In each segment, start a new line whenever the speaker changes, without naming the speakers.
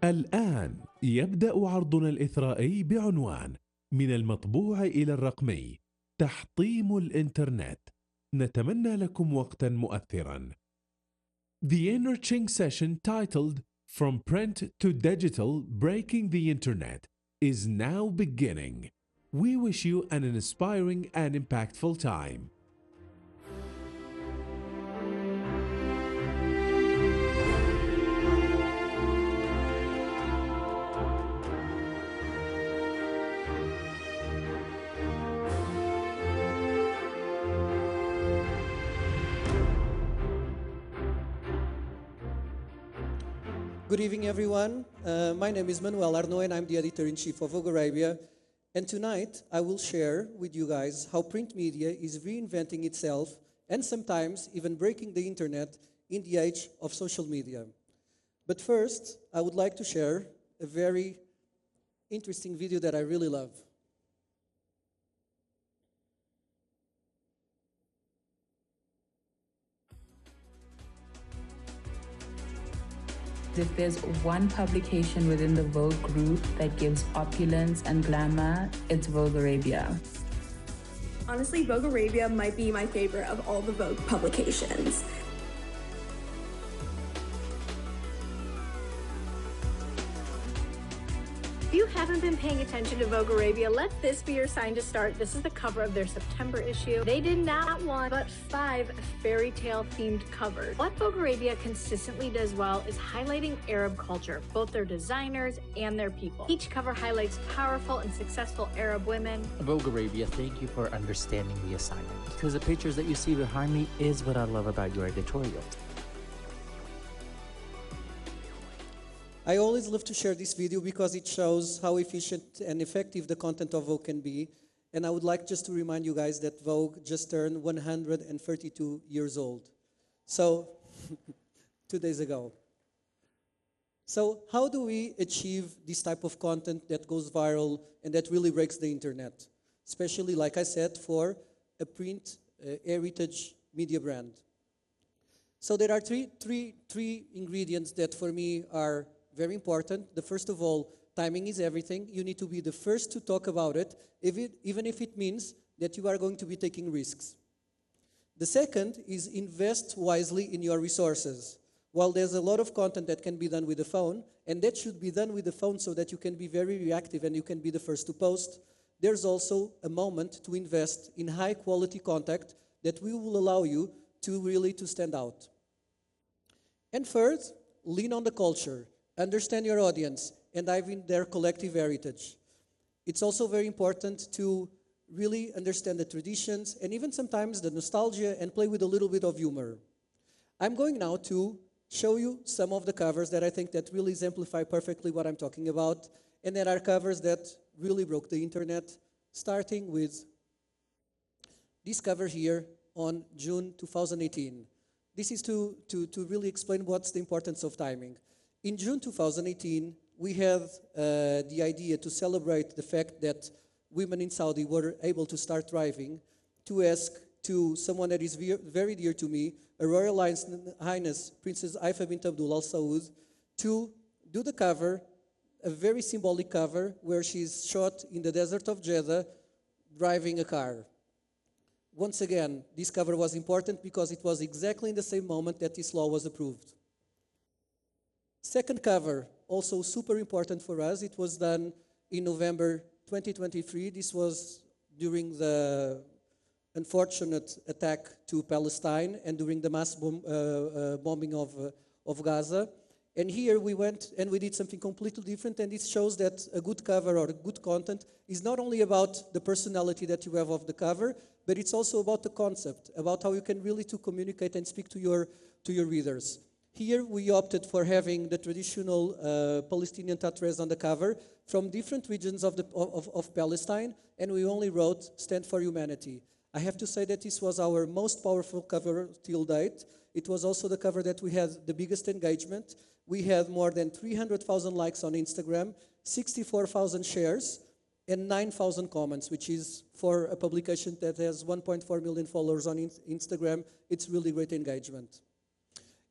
الآن يبدأ عرضنا الإثرائي بعنوان من المطبوع إلى الرقمي، تحطيم الإنترنت. نتمنى لكم وقتا مؤثرا. The enriching session titled From Print to Digital Breaking the Internet is now beginning. We wish you an inspiring and impactful time.
Good evening, everyone. My name is Manuel Arnaut, and I'm the editor-in-chief of Vogue Arabia. And tonight, I will share with you guys how print media is reinventing itself and sometimes even breaking the internet in the age of social media. But first, I would like to share a very interesting video that I really love.
If there's one publication within the Vogue group that gives opulence and glamour, it's Vogue Arabia.
Honestly, Vogue Arabia might be my favorite of all the Vogue publications.
If you haven't been paying attention to Vogue Arabia, let this be your sign to start. This is the cover of their September issue. They did not one, but 5 fairy tale themed covers. What Vogue Arabia consistently does well is highlighting Arab culture, both their designers and their people. Each cover highlights powerful and successful Arab women.
Vogue Arabia, thank you for understanding the assignment, because the pictures that you see behind me is what I love about your editorial.
I always love to share this video because it shows how efficient and effective the content of Vogue can be. And I would like just to remind you guys that Vogue just turned 132 years old. So, 2 days ago. So how do we achieve this type of content that goes viral and that really breaks the internet? Especially, like I said, for a print heritage media brand. So there are three ingredients that for me are very important. The first of all, timing is everything. You need to be the first to talk about it, even if it means that you are going to be taking risks. The second is invest wisely in your resources. While there's a lot of content that can be done with the phone, and that should be done with the phone so that you can be very reactive and you can be the first to post, there's also a moment to invest in high quality content that will allow you to really stand out. And third, lean on the culture. Understand your audience and dive in their collective heritage. It's also very important to really understand the traditions and even sometimes the nostalgia and play with a little bit of humor. I'm going now to show you some of the covers that I think that really exemplify perfectly what I'm talking about, and there are covers that really broke the internet, starting with this cover here on June 2018. This is to really explain what's the importance of timing. In June 2018, we had the idea to celebrate the fact that women in Saudi were able to start driving, to ask to someone that is very dear to me, Her Royal Highness Princess Haifa bint Abdul Al Saud, to do the cover, a very symbolic cover, where she's shot in the desert of Jeddah driving a car. Once again, this cover was important because it was exactly in the same moment that this law was approved. Second cover, also super important for us. It was done in November 2023. This was during the unfortunate attack to Palestine and during the mass bombing of Gaza. And here we went and we did something completely different, and it shows that a good cover or a good content is not only about the personality that you have of the cover, but it's also about the concept, about how you can really communicate and speak to your readers. Here we opted for having the traditional Palestinian tattoos on the cover from different regions of Palestine, and we only wrote "Stand for Humanity." I have to say that this was our most powerful cover till date. It was also the cover that we had the biggest engagement. We had more than 300,000 likes on Instagram, 64,000 shares, and 9,000 comments, which is, for a publication that has 1.4 million followers on Instagram, it's really great engagement.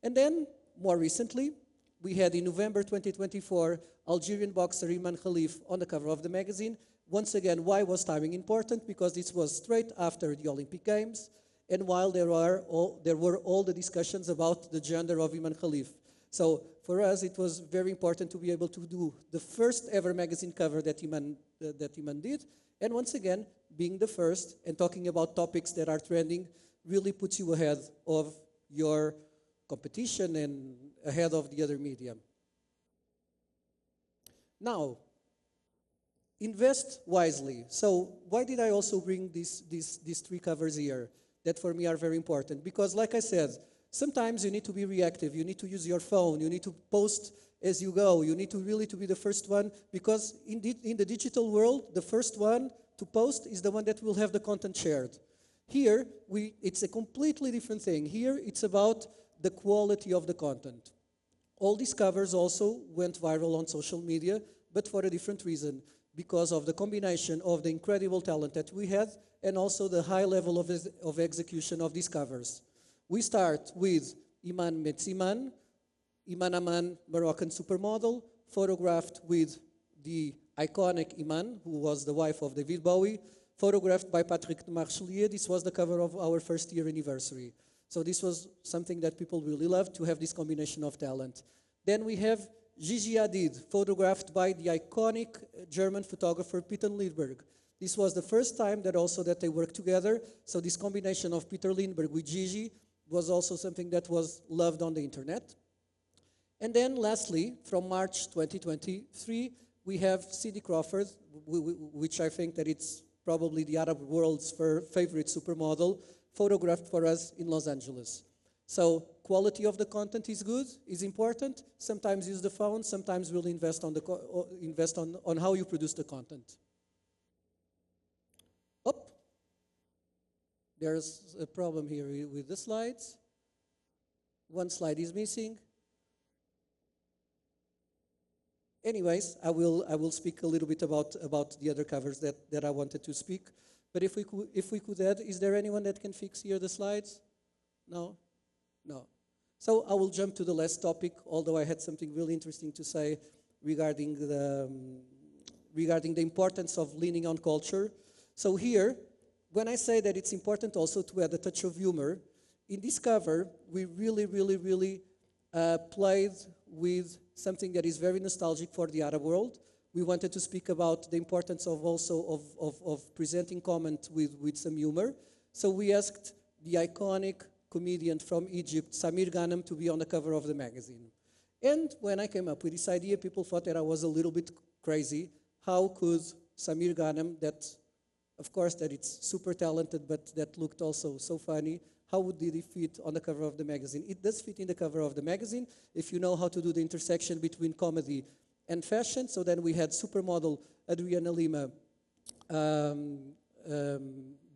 And then, more recently, we had in November 2024, Algerian boxer Iman Khalif on the cover of the magazine. Once again, why was timing important? Because this was straight after the Olympic Games, and while there were all the discussions about the gender of Iman Khalif. So for us, it was very important to be able to do the first ever magazine cover that Iman did. And once again, being the first and talking about topics that are trending really puts you ahead of your competition and ahead of the other media. Now, invest wisely. So why did I also bring these three covers here that for me are very important? Because like I said, sometimes you need to be reactive. You need to use your phone. You need to post as you go. You need to really be the first one, because in the digital world, the first one to post is the one that will have the content shared. Here, it's a completely different thing. Here, it's about the quality of the content. All these covers also went viral on social media, but for a different reason, because of the combination of the incredible talent that we had and also the high level of execution of these covers. We start with Iman Metsiman, Iman Aman, Moroccan supermodel, photographed with the iconic Iman, who was the wife of David Bowie, photographed by Patrick de Marchelier. This was the cover of our first year anniversary. So this was something that people really loved, to have this combination of talent. Then we have Gigi Hadid, photographed by the iconic German photographer Peter Lindbergh. This was the first time that they worked together. So this combination of Peter Lindbergh with Gigi was also something that was loved on the internet. And then lastly, from March 2023, we have Cindy Crawford, which I think that it's probably the Arab world's favorite supermodel, photographed for us in Los Angeles. So quality of the content is good, is important. Sometimes use the phone, sometimes really invest on how you produce the content. There's a problem here with the slides. One slide is missing. Anyways, I will speak a little bit about the other covers that I wanted to speak. But if we could add, is there anyone that can fix here the slides? No? No. So I will jump to the last topic, although I had something really interesting to say regarding the importance of leaning on culture. So here, when I say that it's important also to add a touch of humor, in this cover, we really played with something that is very nostalgic for the Arab world. We wanted to speak about the importance of presenting comment with some humor. So we asked the iconic comedian from Egypt, Samir Ghanem, to be on the cover of the magazine. And when I came up with this idea, people thought that I was a little bit crazy. How could Samir Ghanem, that of course that it's super talented, but that looked also so funny, how would it fit on the cover of the magazine? It does fit in the cover of the magazine if you know how to do the intersection between comedy and fashion. So then we had supermodel Adriana Lima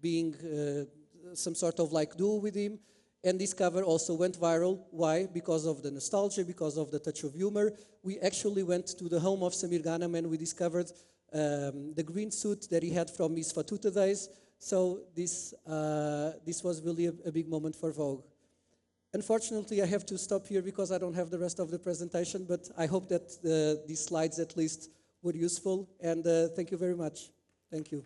being some sort of like duo with him. And this cover also went viral. Why? Because of the nostalgia, because of the touch of humor. We actually went to the home of Samir Ghanem and we discovered the green suit that he had from his Fatuta days. So this was really a big moment for Vogue. Unfortunately, I have to stop here because I don't have the rest of the presentation, but I hope that these slides at least were useful. And thank you very much. Thank you.